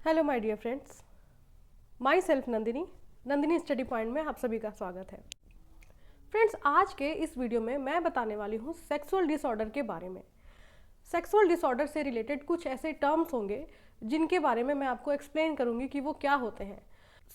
Hello my dear friends, my self Nandini study point में आप सभी का स्वागत है। फ्रेंड्स, आज के इस वीडियो में मैं बताने वाली हूँ सेक्सुअल डिसऑर्डर के बारे में। सेक्सुअल डिसऑर्डर से रिलेटेड कुछ ऐसे टर्म्स होंगे जिनके बारे में मैं आपको एक्सप्लेन करूँगी कि वो क्या होते हैं।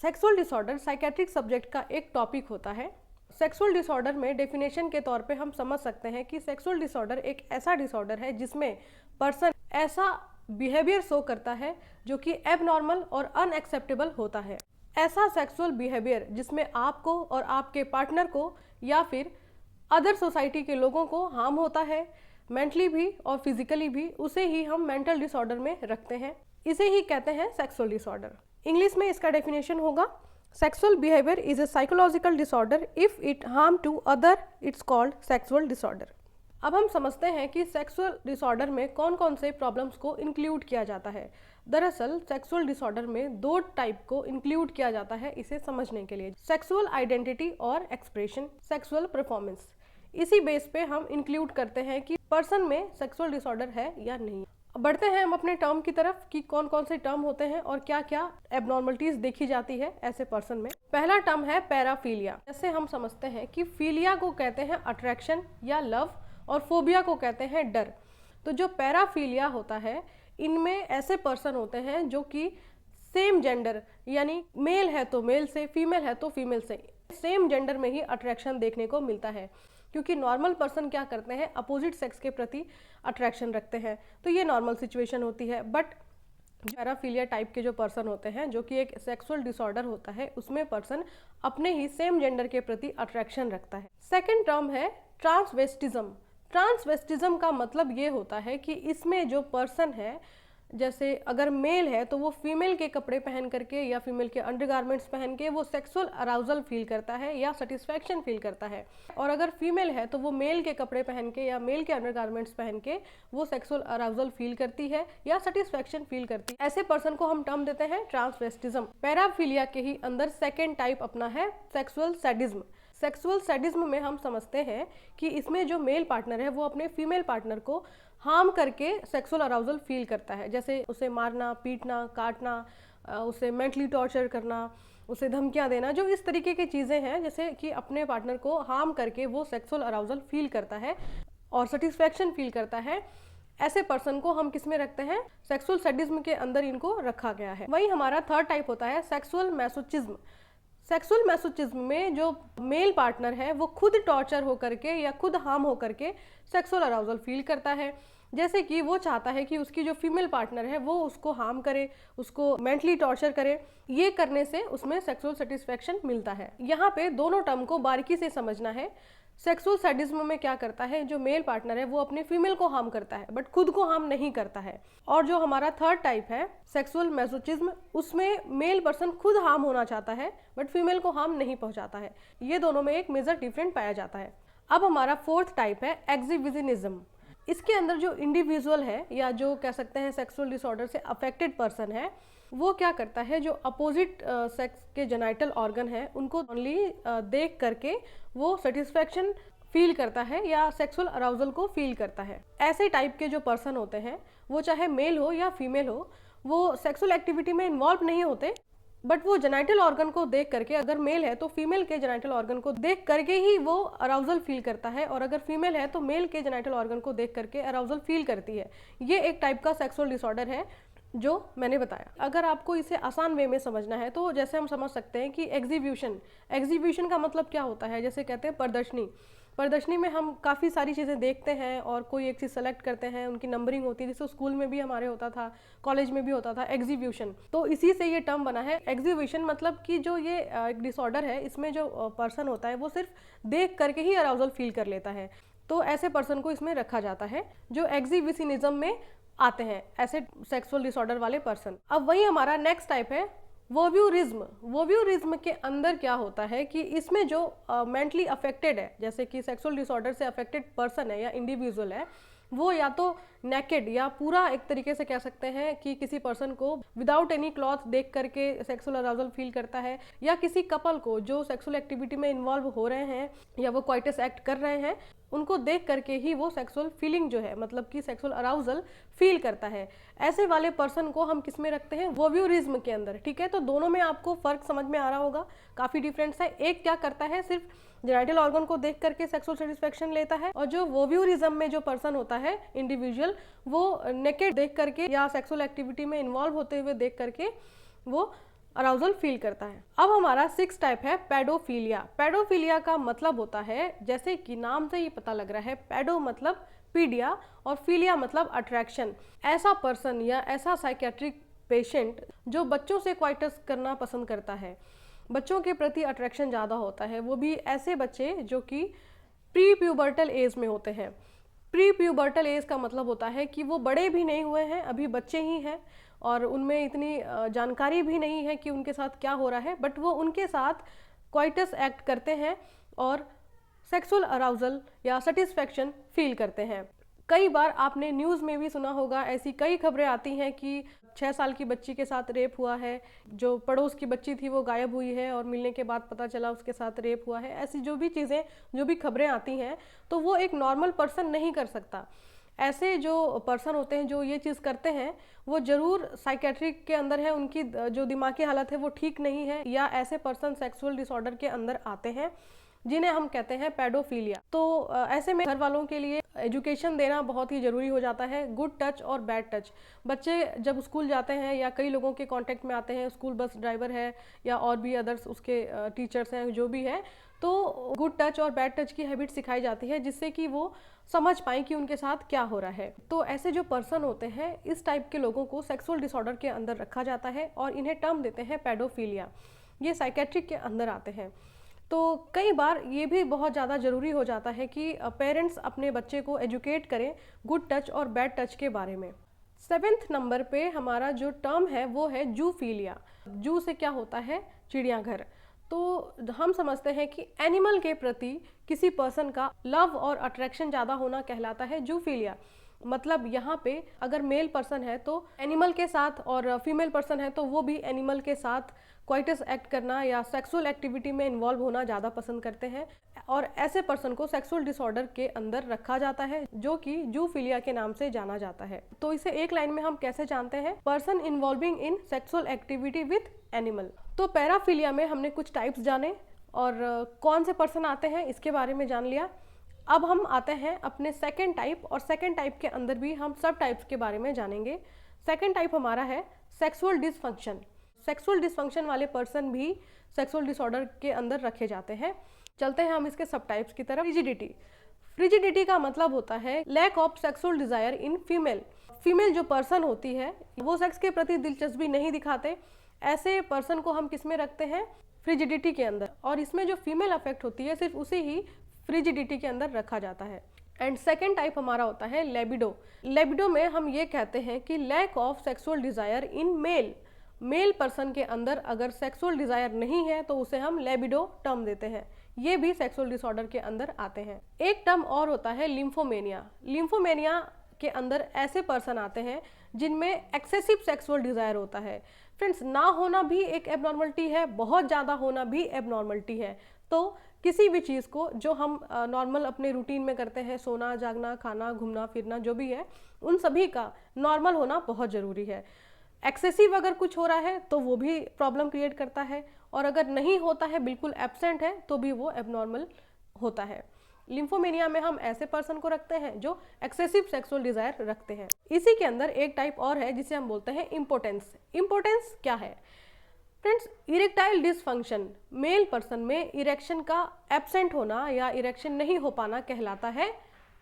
सेक्सुअल डिसऑर्डर साइकेट्रिक सब्जेक्ट का एक टॉपिक होता है। सेक्सुअल डिसऑर्डर में डेफिनेशन के तौर पे हम समझ सकते हैं कि सेक्सुअल डिसऑर्डर एक ऐसा डिसऑर्डर है जिसमें पर्सन ऐसा बिहेवियर शो करता है जो कि एबनॉर्मल और अनएक्सेप्टेबल होता है। ऐसा सेक्सुअल बिहेवियर जिसमें आपको और आपके पार्टनर को या फिर अदर सोसाइटी के लोगों को हार्म होता है, मेंटली भी और फिजिकली भी, उसे ही हम मेंटल डिसऑर्डर में रखते हैं। इसे ही कहते हैं सेक्सुअल डिसऑर्डर। इंग्लिश में इसका डेफिनेशन होगा, sexual behaviour is a psychological disorder if it harm to other, it's called sexual disorder. अब हम समझते हैं कि सेक्सुअल डिसऑर्डर में कौन कौन से प्रॉब्लम्स को इंक्लूड किया जाता है। दरअसल सेक्सुअल डिसऑर्डर में दो टाइप को इंक्लूड किया जाता है इसे समझने के लिए, सेक्सुअल आइडेंटिटी और एक्सप्रेशन, सेक्सुअल परफॉर्मेंस। इसी बेस पे हम इंक्लूड करते हैं कि पर्सन में सेक्सुअल डिसऑर्डर है या नहीं। बढ़ते हैं हम अपने टर्म की तरफ कि कौन कौन से टर्म होते हैं और क्या क्या एबनॉर्मलिटीज देखी जाती है ऐसे पर्सन में। पहला टर्म है पैराफीलिया। जैसे हम समझते हैं कि फीलिया को कहते हैं अट्रैक्शन या लव और फोबिया को कहते हैं डर। तो जो पैराफीलिया होता है, इनमें ऐसे पर्सन होते हैं जो कि सेम जेंडर यानी मेल है तो मेल से, फीमेल है तो फीमेल से, सेम जेंडर में ही अट्रैक्शन देखने को मिलता है। क्योंकि नॉर्मल पर्सन क्या करते हैं, अपोजिट सेक्स के प्रति अट्रैक्शन रखते हैं, तो ये नॉर्मल सिचुएशन होती है। बट पैराफीलिया टाइप के जो पर्सन होते हैं, जो कि एक सेक्सुअल डिसऑर्डर होता है, उसमें पर्सन अपने ही सेम जेंडर के प्रति अट्रैक्शन रखता है। सेकेंड टर्म है ट्रांसवेस्टिज्म। ट्रांसवेस्टिज्म का मतलब ये होता है कि इसमें जो पर्सन है, जैसे अगर मेल है तो वो फीमेल के कपड़े पहन करके या फीमेल के अंडरगारमेंट्स पहन के वो सेक्सुअल अराउजल फील करता है या सेटिस्फैक्शन फील करता है, और अगर फीमेल है तो वो मेल के कपड़े पहन के या मेल के अंडरगारमेंट्स पहन के वो सेक्सुअल अराउजल फील करती है या सेटिस्फैक्शन फील करती है। ऐसे पर्सन को हम टर्म देते हैं ट्रांसवेस्टिज्म। पैराफीलिया के ही अंदर सेकेंड टाइप अपना है सेक्सुअल सैडिज्म। सेक्सुअल सैडिज्म में हम समझते हैं कि इसमें जो मेल पार्टनर है वो अपने फीमेल पार्टनर को हार्म करके सेक्सुअल अराउजल फील करता है, जैसे उसे मारना, पीटना, काटना, उसे मेंटली टॉर्चर करना, उसे धमकियां देना, जो इस तरीके की चीज़ें हैं जैसे कि अपने पार्टनर को हार्म करके वो सेक्सुअल अराउजल फील करता है और सेटिस्फैक्शन फील करता है। ऐसे पर्सन को हम किस में रखते हैं, सेक्सुअल सैडिज्म के अंदर इनको रखा गया है। वही हमारा थर्ड टाइप होता है सेक्सुअल मैसोचिज्म। सेक्सुअल मैसोचिज्म में जो मेल पार्टनर है वो खुद टॉर्चर होकर के या खुद हार्म होकर के सेक्सुअल अराउजल फील करता है, जैसे कि वो चाहता है कि उसकी जो फीमेल पार्टनर है वो उसको हार्म करे, उसको मेंटली टॉर्चर करे। ये करने से उसमें सेक्सुअल सेटिस्फैक्शन मिलता है। यहाँ पे दोनों टर्म को बारीकी से समझना है। सेक्सुअल सैडिज्म में क्या करता है, जो मेल पार्टनर है वो अपने फीमेल को हार्म करता है बट खुद को हार्म नहीं करता है। और जो हमारा थर्ड टाइप है सेक्सुअल मैसोचिज्म, उसमें मेल पर्सन खुद हार्म होना चाहता है बट फीमेल को हार्म नहीं पहुंचाता है। ये दोनों में एक मेजर डिफरेंट पाया जाता है। अब हमारा फोर्थ टाइप है एक्सहिबिशनिज्म। इसके अंदर जो इंडिविजुअल है या जो कह सकते हैं सेक्सुअल डिसऑर्डर से अफेक्टेड पर्सन है, वो क्या करता है, जो अपोजिट सेक्स के जेनाइटल ऑर्गन है उनको ओनली देख करके वो सेटिस्फैक्शन फील करता है या सेक्सुअल अराउजल को फील करता है। ऐसे टाइप के जो पर्सन होते हैं, वो चाहे मेल हो या फीमेल हो, वो सेक्सुअल एक्टिविटी में इन्वॉल्व नहीं होते बट वो जेनाइटल ऑर्गन को देख करके, अगर मेल है तो फीमेल के जेनाइटल ऑर्गन को देख करके ही वो अराउजल फील करता है, और अगर फीमेल है तो मेल के जेनाइटल ऑर्गन को देख करके अराउजल फील करती है। ये एक टाइप का सेक्सुअल डिसऑर्डर है जो मैंने बताया। अगर आपको इसे आसान वे में समझना है तो जैसे हम समझ सकते हैं कि एग्जीबिशन का मतलब क्या होता है, जैसे कहते हैं प्रदर्शनी। प्रदर्शनी में हम काफ़ी सारी चीज़ें देखते हैं और कोई एक चीज़ सेलेक्ट करते हैं, उनकी नंबरिंग होती है, जैसे स्कूल में भी हमारे होता था, कॉलेज में भी होता था एग्जीबिशन। तो इसी से ये टर्म बना है एग्जीबिशन। मतलब कि जो ये एक डिसऑर्डर है, इसमें जो पर्सन होता है वो सिर्फ देख करके ही अराउजल फील कर लेता है, तो ऐसे पर्सन को इसमें रखा जाता है जो एक्सहिबिशनिज्म में आते हैं, ऐसे सेक्सुअल डिसऑर्डर वाले पर्सन। अब वही हमारा नेक्स्ट टाइप है वोव्यूरिज्म। वोव्यूरिज्म के अंदर क्या होता है कि इसमें जो मेंटली अफेक्टेड है, जैसे कि सेक्सुअल डिसऑर्डर से अफेक्टेड पर्सन है या इंडिविजुअल है, वो या तो नेकेड या पूरा एक तरीके से कह सकते हैं कि किसी पर्सन को विदाउट एनी क्लॉथ देख करके सेक्सुअल अराउजल फील करता है, या किसी कपल को जो सेक्सुअल एक्टिविटी में इन्वॉल्व हो रहे हैं या वो क्वाइटस एक्ट कर रहे हैं, उनको देख करके ही वो सेक्सुअल फीलिंग जो है, मतलब कि सेक्सुअल अराउजल फील करता है, ऐसे वाले पर्सन को हम किस में रखते हैं, वोव्यूरिज्म के अंदर। ठीक है, तो दोनों में आपको फर्क समझ में आ रहा होगा, काफी डिफरेंस है। एक क्या करता है, सिर्फ जेनिटल ऑर्गन को देख करके सेक्सुअल सेटिस्फेक्शन लेता है, और जो वोव्यूरिज्म में जो पर्सन होता है इंडिविजुअल, वो नेकेड देख करके या सेक्सुअल एक्टिविटी में इन्वॉल्व होते हुए देख करके वो अराउजल फील करता है। अब हमारा 6 टाइप है पेडोफिलिया। पेडोफिलिया का मतलब होता है, जैसे कि नाम से ही पता लग रहा है, पेडो मतलब पीडिया और फिलिया मतलब अट्रैक्शन। ऐसा पर्सन या ऐसा साइकेट्रिक पेशेंट जो बच्चों से क्वाइटस करना पसंद करता है, बच्चों के प्रति अट्रैक्शन ज़्यादा होता है, वो भी ऐसे बच्चे जो कि प्री प्यूबर्टल एज में होते हैं। प्री प्यूबर्टल एज का मतलब होता है कि वो बड़े भी नहीं हुए हैं, अभी बच्चे ही हैं, और उनमें इतनी जानकारी भी नहीं है कि उनके साथ क्या हो रहा है, बट वो उनके साथ क्वाइटस एक्ट करते हैं और सेक्सुअल अराउजल या सेटिस्फेक्शन फील करते हैं। कई बार आपने न्यूज़ में भी सुना होगा, ऐसी कई खबरें आती हैं कि 6 साल की बच्ची के साथ रेप हुआ है, जो पड़ोस की बच्ची थी वो गायब हुई है और मिलने के बाद पता चला उसके साथ रेप हुआ है। ऐसी जो भी चीज़ें, जो भी खबरें आती हैं, तो वो एक नॉर्मल पर्सन नहीं कर सकता। ऐसे जो पर्सन होते हैं जो ये चीज़ करते हैं, वो ज़रूर साइकेट्रिक के अंदर है, उनकी जो दिमागी हालत है वो ठीक नहीं है, या ऐसे पर्सन सेक्सुअल डिसऑर्डर के अंदर आते हैं जिन्हें हम कहते हैं पेडोफिलिया। तो ऐसे में घर वालों के लिए एजुकेशन देना बहुत ही ज़रूरी हो जाता है, गुड टच और बैड टच। बच्चे जब स्कूल जाते हैं या कई लोगों के कांटेक्ट में आते हैं, स्कूल बस ड्राइवर है या और भी अदर्स उसके टीचर्स हैं, जो भी है, तो गुड टच और बैड टच की हैबिट सिखाई जाती है, जिससे कि वो समझ पाएँ कि उनके साथ क्या हो रहा है। तो ऐसे जो पर्सन होते हैं, इस टाइप के लोगों को सेक्सुअल डिसऑर्डर के अंदर रखा जाता है और इन्हें टर्म देते हैं पेडोफिलिया। ये साइकेट्रिक के अंदर आते हैं। तो कई बार ये भी बहुत ज़्यादा ज़रूरी हो जाता है कि पेरेंट्स अपने बच्चे को एजुकेट करें गुड टच और बैड टच के बारे में। 7th नंबर पे हमारा जो टर्म है वो है जूफिलिया। जू से क्या होता है, चिड़ियाघर। तो हम समझते हैं कि एनिमल के प्रति किसी पर्सन का लव और अट्रैक्शन ज़्यादा होना कहलाता है जूफिलिया। मतलब यहाँ पे अगर मेल पर्सन है तो एनिमल के साथ, और फीमेल पर्सन है तो वो भी एनिमल के साथ क्वाइटस एक्ट करना या सेक्सुअल एक्टिविटी में इन्वॉल्व होना ज़्यादा पसंद करते हैं, और ऐसे पर्सन को सेक्सुअल डिसऑर्डर के अंदर रखा जाता है, जो कि जूफिलिया के नाम से जाना जाता है। तो इसे एक लाइन में हम कैसे जानते हैं, person involving in sexual activity with animal. तो पैराफिलिया में हमने कुछ टाइप्स जाने और कौन से पर्सन आते हैं इसके बारे में जान लिया। अब हम आते हैं अपने सेकेंड टाइप, और सेकेंड टाइप के अंदर भी हम सब टाइप्स के बारे में जानेंगे। सेकेंड टाइप हमारा है सेक्सुअल डिसफंक्शन। सेक्सुअल डिसफंक्शन वाले पर्सन भी सेक्सुअल डिसऑर्डर के अंदर रखे जाते हैं। चलते हैं हम इसके सब टाइप्स की तरफ। फ्रिजिडिटी। फ्रिजिडिटी का मतलब होता है lack of sexual desire in female. Female जो पर्सन होती है वो सेक्स के प्रति दिलचस्पी नहीं दिखाते, ऐसे पर्सन को हम किस में रखते हैं, फ्रिजिडिटी के अंदर। और इसमें जो फीमेल अफेक्ट होती है सिर्फ उसे ही फ्रिजिडिटी के अंदर रखा जाता है। एंड सेकेंड टाइप हमारा होता है लेबिडो। लेबिडो में हम ये कहते हैं कि lack of sexual desire in male. Male person के अंदर अगर सेक्सुअल डिजायर नहीं है तो उसे हम लेबिडो टर्म देते हैं। ये भी सेक्सुअल डिसऑर्डर के अंदर आते हैं। एक टर्म और होता है लिम्फोमेनिया। लिम्फोमेनिया के अंदर ऐसे पर्सन आते हैं जिनमें एक्सेसिव सेक्सुअल डिजायर होता है। फ्रेंड्स, ना होना भी एक एबनॉर्मलिटी है, बहुत ज़्यादा होना भी एबनॉर्मलिटी है। तो किसी भी चीज़ को जो हम नॉर्मल अपने रूटीन में करते हैं, सोना, जागना, खाना, घूमना फिरना, जो भी है, उन सभी का नॉर्मल होना बहुत ज़रूरी है। एक्सेसिव अगर कुछ हो रहा है तो वो भी प्रॉब्लम क्रिएट करता है, और अगर नहीं होता है, बिल्कुल एब्सेंट है, तो भी वो एबनॉर्मल होता है। लिम्फोमेनिया में हम ऐसे पर्सन को रखते हैं जो एक्सेसिव सेक्सुअल डिजायर रखते हैं। इसी के अंदर एक टाइप और है जिसे हम बोलते हैं इम्पोटेंस। इम्पोटेंस क्या है friends? Erectile dysfunction. Male person में इरेक्शन का एब्सेंट होना या इरेक्शन नहीं हो पाना कहलाता है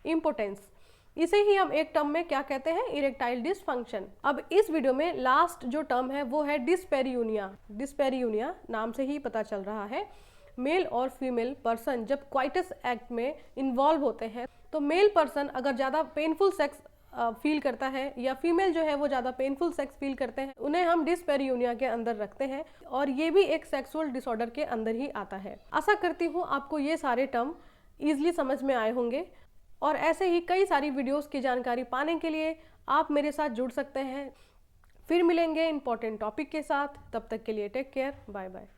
इम्पोटेंस। इसे ही हम एक टर्म में क्या कहते हैं, इरेक्टाइल डिसफंक्शन। अब इस वीडियो में लास्ट जो टर्म है वो है डिस्पेरियूनिया। डिस्पेरियूनिया नाम से ही पता चल रहा है, मेल और फीमेल पर्सन जब क्वाइटस एक्ट में इन्वॉल्व होते हैं तो मेल पर्सन अगर ज़्यादा पेनफुल सेक्स फील करता है या फीमेल जो है वो ज़्यादा पेनफुल सेक्स फील करते हैं, उन्हें हम डिस्पेरियूनिया के अंदर रखते हैं, और ये भी एक सेक्सुअल डिसऑर्डर के अंदर ही आता है। आशा करती हूँ आपको ये सारे टर्म ईजिली समझ में आए होंगे, और ऐसे ही कई सारी वीडियोस की जानकारी पाने के लिए आप मेरे साथ जुड़ सकते हैं। फिर मिलेंगे इंपॉर्टेंट टॉपिक के साथ, तब तक के लिए टेक केयर, बाय बाय।